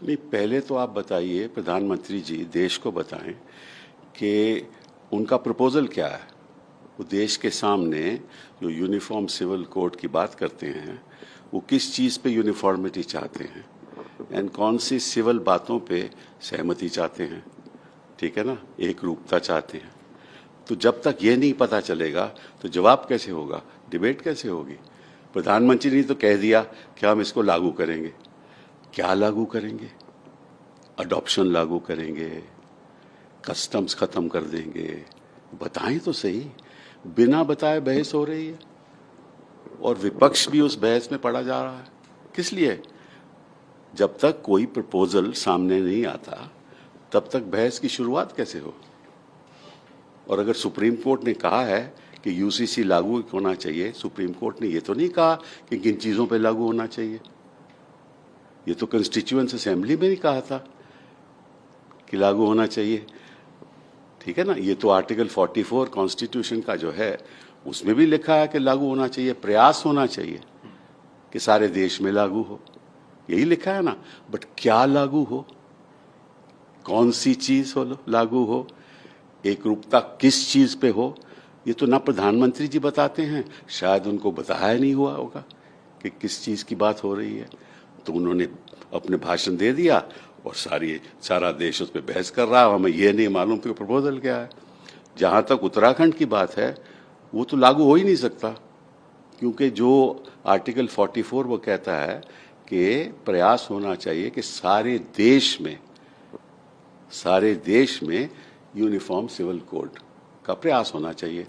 नहीं, पहले तो आप बताइए, प्रधानमंत्री जी देश को बताएं कि उनका प्रपोजल क्या है। वो देश के सामने जो यूनिफॉर्म सिविल कोड की बात करते हैं, वो किस चीज़ पे यूनिफॉर्मिटी चाहते हैं एंड कौन सी सिविल बातों पे सहमति चाहते हैं। ठीक है ना, एक रूपता चाहते हैं। तो जब तक ये नहीं पता चलेगा तो जवाब कैसे होगा, डिबेट कैसे होगी। प्रधानमंत्री ने तो कह दिया कि हम इसको लागू करेंगे। क्या लागू करेंगे? अडॉप्शन लागू करेंगे, कस्टम्स खत्म कर देंगे? बताएं तो सही। बिना बताए बहस हो रही है और विपक्ष भी उस बहस में पड़ा जा रहा है। किस लिए? जब तक कोई प्रपोजल सामने नहीं आता तब तक बहस की शुरुआत कैसे हो। और अगर सुप्रीम कोर्ट ने कहा है कि यूसीसी लागू होना चाहिए, सुप्रीम कोर्ट ने ये तो नहीं कहा कि किन चीज़ों पे लागू होना चाहिए। ये तो कॉन्स्टिट्यूएंट असेंबली में नहीं कहा था कि लागू होना चाहिए। ठीक है ना, ये तो आर्टिकल 44 कॉन्स्टिट्यूशन का जो है उसमें भी लिखा है कि लागू होना चाहिए, प्रयास होना चाहिए कि सारे देश में लागू हो। यही लिखा है ना। बट क्या लागू हो, कौन सी चीज हो लागू हो, एक रूपता किस चीज पे हो, ये तो ना प्रधानमंत्री जी बताते हैं, शायद उनको बताया नहीं हुआ होगा कि किस चीज की बात हो रही है। तो उन्होंने अपने भाषण दे दिया और सारा देश उस पर बहस कर रहा है। हमें ये नहीं मालूम कि प्रपोजल क्या है। जहां तक उत्तराखंड की बात है, वो तो लागू हो ही नहीं सकता, क्योंकि जो आर्टिकल 44 वो कहता है कि प्रयास होना चाहिए कि सारे देश में यूनिफॉर्म सिविल कोड का प्रयास होना चाहिए।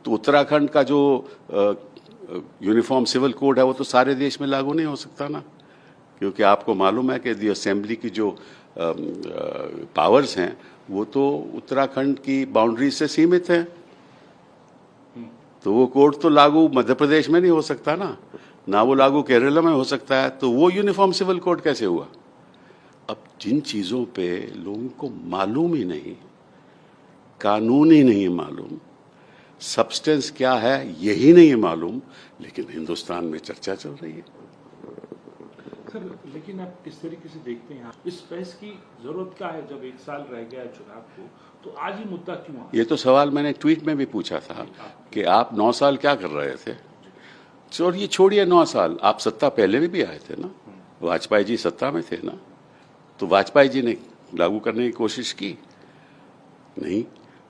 तो उत्तराखंड का जो यूनिफॉर्म सिविल कोड है वो तो सारे देश में लागू नहीं हो सकता ना, क्योंकि आपको मालूम है कि दी असेंबली की जो पावर्स हैं वो तो उत्तराखंड की बाउंड्री से सीमित हैं। तो वो कोड तो लागू मध्य प्रदेश में नहीं हो सकता ना वो लागू केरला में हो सकता है। तो वो यूनिफॉर्म सिविल कोड कैसे हुआ? अब जिन चीज़ों पे लोगों को मालूम ही नहीं, कानून ही नहीं मालूम, सब्सटेंस क्या है यही नहीं मालूम, लेकिन हिंदुस्तान में चर्चा चल रही है। सर, लेकिन आप किस तरीके से देखते हैं इस बहस की जरूरत क्या है? जब एक साल रह गया है चुनाव को, तो आज ही मुद्दा क्यों आया? ये तो सवाल मैंने ट्वीट में भी पूछा था कि आप 9 साल क्या कर रहे थे। और ये छोड़िए 9 साल, आप सत्ता पहले भी आए थे ना, वाजपेयी जी सत्ता में थे ना, तो वाजपेयी जी ने लागू करने की कोशिश की नहीं।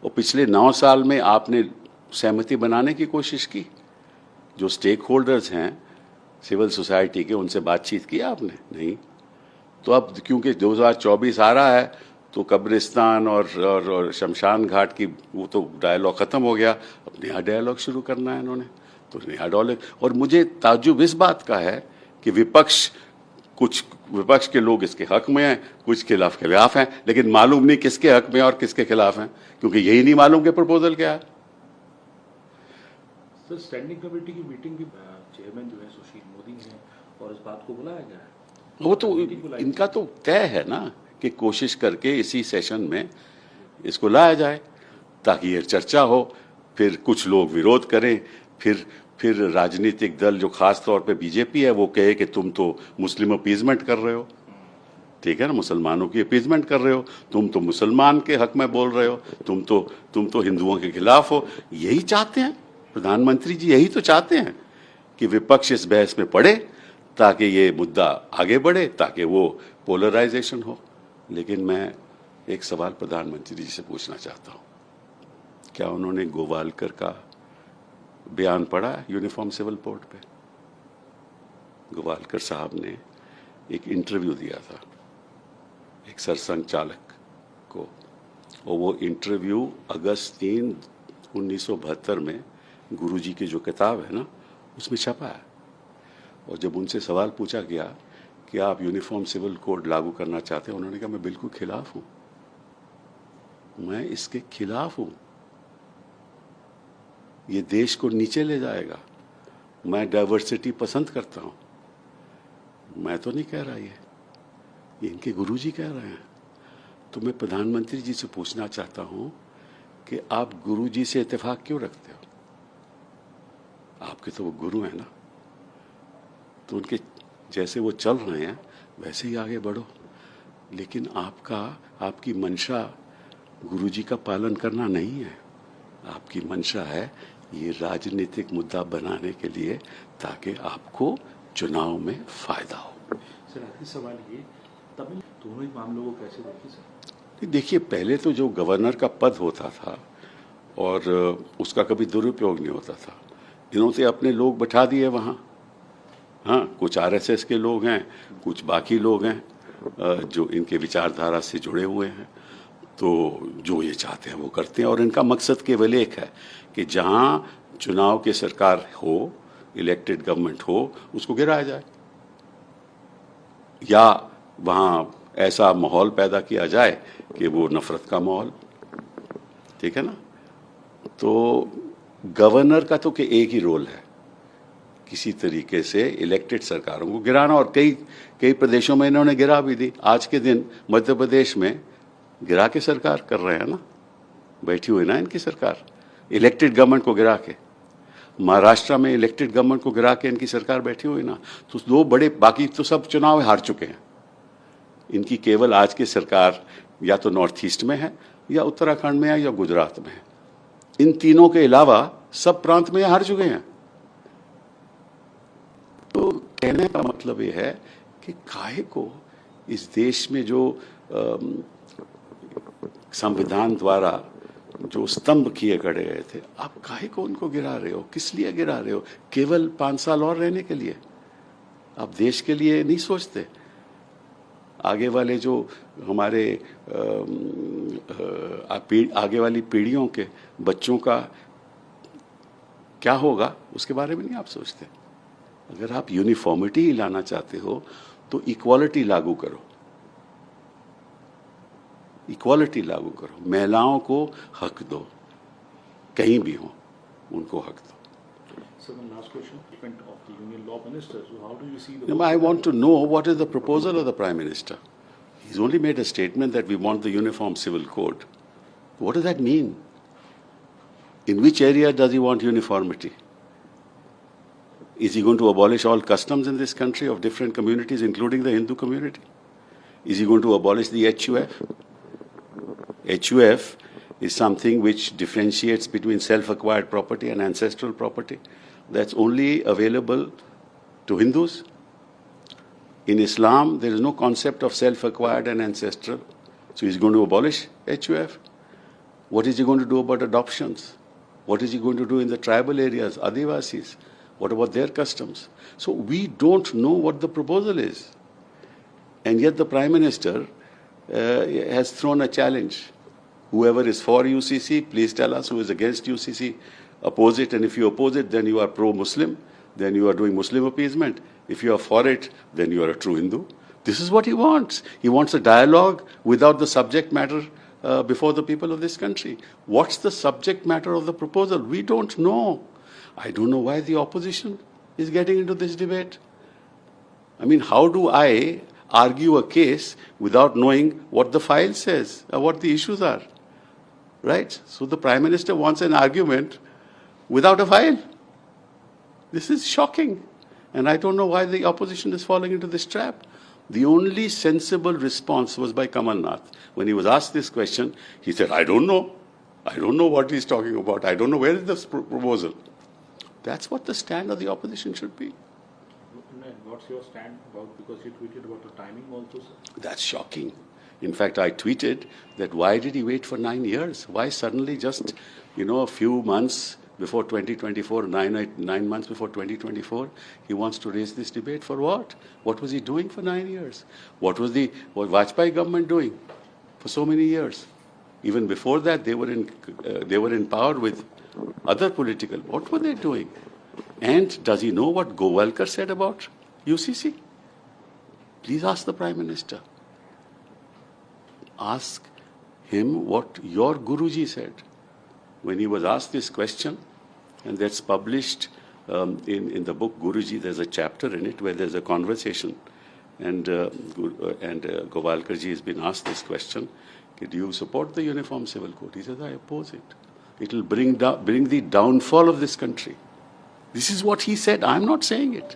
और पिछले 9 साल में आपने सहमति बनाने की कोशिश की, जो स्टेक होल्डर्स हैं सिविल सोसाइटी के, उनसे बातचीत की आपने नहीं। तो अब क्योंकि 2024 आ रहा है तो कब्रिस्तान और शमशान घाट की वो तो डायलॉग खत्म हो गया, अब नया डायलॉग शुरू करना है इन्होंने। तो नया डायलॉग, और मुझे ताज्जुब इस बात का है कि कुछ विपक्ष के लोग इसके हक में हैं, कुछ खिलाफ हैं, लेकिन मालूम नहीं किसके हक में और किसके खिलाफ हैं, क्योंकि यही नहीं मालूम कि प्रपोजल क्या है। सर, स्टैंडिंग कमेटी की मीटिंग भी चेयरमैन जो है सुशील मोदी हैं और इस बात को बुलाया गया है। वो तो इनका तो तय है ना कि कोशिश करके इसी सेशन में इसको लाया जाए ताकि ये चर्चा हो। फिर कुछ लोग विरोध करें, फिर राजनीतिक दल जो खास तौर पे बीजेपी है वो कहे कि तुम तो मुस्लिम अपीजमेंट कर रहे हो। ठीक है ना, मुसलमानों की अपीजमेंट कर रहे हो, तुम तो मुसलमान के हक में बोल रहे हो, तुम तो हिंदुओं के खिलाफ हो। यही चाहते हैं प्रधानमंत्री जी, यही तो चाहते हैं कि विपक्ष इस बहस में पड़े ताकि ये मुद्दा आगे बढ़े, ताकि वो पोलराइजेशन हो। लेकिन मैं एक सवाल प्रधानमंत्री जी से पूछना चाहता हूँ, क्या उन्होंने गोवालकर का बयान पढ़ा है यूनिफॉर्म सिविल कोड पे? गोवालकर साहब ने एक इंटरव्यू दिया था एक सरसंघ चालक को, और वो इंटरव्यू अगस्त 3, 1972 में गुरुजी की जो किताब है ना उसमें छपा है। और जब उनसे सवाल पूछा गया कि आप यूनिफॉर्म सिविल कोड लागू करना चाहते हैं, उन्होंने कहा मैं बिल्कुल खिलाफ हूं, मैं इसके खिलाफ हूं, ये देश को नीचे ले जाएगा, मैं डाइवर्सिटी पसंद करता हूं। मैं तो नहीं कह रहा, ये इनके गुरुजी कह रहे हैं। तो मैं प्रधानमंत्री जी से पूछना चाहता हूं कि आप गुरुजी से इत्तेफाक क्यों रखते हो? आपके तो वो गुरु हैं ना, तो उनके जैसे वो चल रहे हैं वैसे ही आगे बढ़ो। लेकिन आपकी मंशा गुरुजी का पालन करना नहीं है। आपकी मंशा है ये राजनीतिक मुद्दा बनाने के लिए ताकि आपको चुनाव में फायदा हो। सर आखिरी सवाल ये, तमिल दोनों ही मामलों को कैसे देखिए सर? देखिए, पहले तो जो गवर्नर का पद होता था और उसका कभी दुरुपयोग नहीं होता था। इन्होंने अपने लोग बैठा दिए वहाँ। हाँ, कुछ आरएसएस के लोग हैं, कुछ बाकी लोग हैं जो इनके विचारधारा से जुड़े हुए हैं। तो जो ये चाहते हैं वो करते हैं और इनका मकसद केवल एक है कि जहाँ चुनाव की सरकार हो, इलेक्टेड गवर्नमेंट हो, उसको गिराया जाए या वहाँ ऐसा माहौल पैदा किया जाए कि वो नफरत का माहौल। ठीक है ना? तो गवर्नर का तो कि एक ही रोल है, किसी तरीके से इलेक्टेड सरकारों को गिराना, और कई प्रदेशों में इन्होंने गिरा भी दी। आज के दिन मध्य प्रदेश में गिरा के सरकार कर रहे हैं ना, बैठी हुई ना इनकी सरकार, इलेक्टेड गवर्नमेंट को गिरा के। महाराष्ट्र में इलेक्टेड गवर्नमेंट को गिरा के इनकी सरकार बैठी हुई ना। तो दो बड़े, बाकी तो सब चुनाव हार चुके हैं। इनकी केवल आज की सरकार या तो नॉर्थ ईस्ट में है या उत्तराखंड में है या गुजरात में है। इन तीनों के अलावा सब प्रांत में हार चुके हैं। तो कहने का मतलब यह है कि काहे को इस देश में जो संविधान द्वारा जो स्तंभ किए गए थे, आप काहे को उनको गिरा रहे हो? किस लिए गिरा रहे हो? केवल 5 साल और रहने के लिए? आप देश के लिए नहीं सोचते? आगे वाले जो हमारे आगे वाली पीढ़ियों के बच्चों का क्या होगा उसके बारे में नहीं आप सोचते? अगर आप यूनिफॉर्मिटी लाना चाहते हो तो इक्वालिटी लागू करो, इक्वालिटी लागू करो। महिलाओं को हक दो, कहीं भी हो उनको हक दो। So one last question, of the Union Law Minister. So how do you see the? I want to know what is the proposal of the Prime Minister. He's only made a statement that we want the Uniform Civil Code. What does that mean? In which area does he want uniformity? Is he going to abolish all customs in this country of different communities, including the Hindu community? Is he going to abolish the HUF? HUF is something which differentiates between self-acquired property and ancestral property. That's only available to Hindus. In Islam, there is no concept of self-acquired and ancestral. So he's going to abolish HUF. What is he going to do about adoptions? What is he going to do in the tribal areas, Adivasis? What about their customs? So we don't know what the proposal is. And yet the Prime Minister has thrown a challenge. Whoever is for UCC, please tell us. Who is against UCC, oppose it. And if you oppose it, then you are pro-Muslim. Then you are doing Muslim appeasement. If you are for it, then you are a true Hindu. This is what he wants. He wants a dialogue without the subject matter before the people of this country. What's the subject matter of the proposal? We don't know. I don't know why the opposition is getting into this debate. I mean, how do I argue a case without knowing what the file says or what the issues are? Right? So the Prime Minister wants an argument without a file. This is shocking. And I don't know why the opposition is falling into this trap. The only sensible response was by Kamal Nath. When he was asked this question, he said, I don't know. I don't know what he's talking about. I don't know where is this proposal. That's what the stand of the opposition should be. And what's your stand about, because you tweeted about the timing also, sir? That's shocking. In fact, I tweeted that why did he wait for 9 years? Why suddenly just, a few months before 2024, nine months before 2024, he wants to raise this debate for what? What was he doing for 9 years? What was the Vajpayee government doing for so many years? Even before that, they were in power with other political. What were they doing? And does he know what Govalkar said about UCC? Please ask the Prime Minister. Ask him what your Guruji said when he was asked this question, and that's published in the book Guruji. There's a chapter in it where there's a conversation, and Govalkarji has been asked this question: do you support the Uniform Civil Code? He says, I oppose it. It will bring the downfall of this country. This is what he said. I'm not saying it.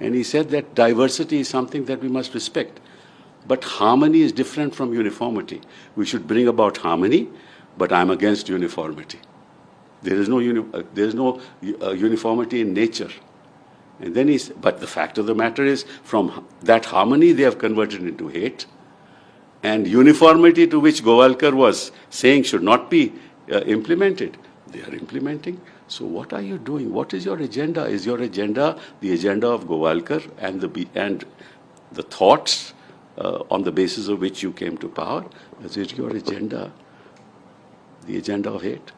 And he said that diversity is something that we must respect. But harmony is different from uniformity. We should bring about harmony, but I'm against uniformity. There is no uniformity in nature. And then but the fact of the matter is, from that harmony they have converted into hate. And uniformity, to which Govalkar was saying should not be implemented, they are implementing. So what are you doing? What is your agenda? Is your agenda the agenda of Govalkar and the thoughts on the basis of which you came to power? Is it your agenda, the agenda of hate?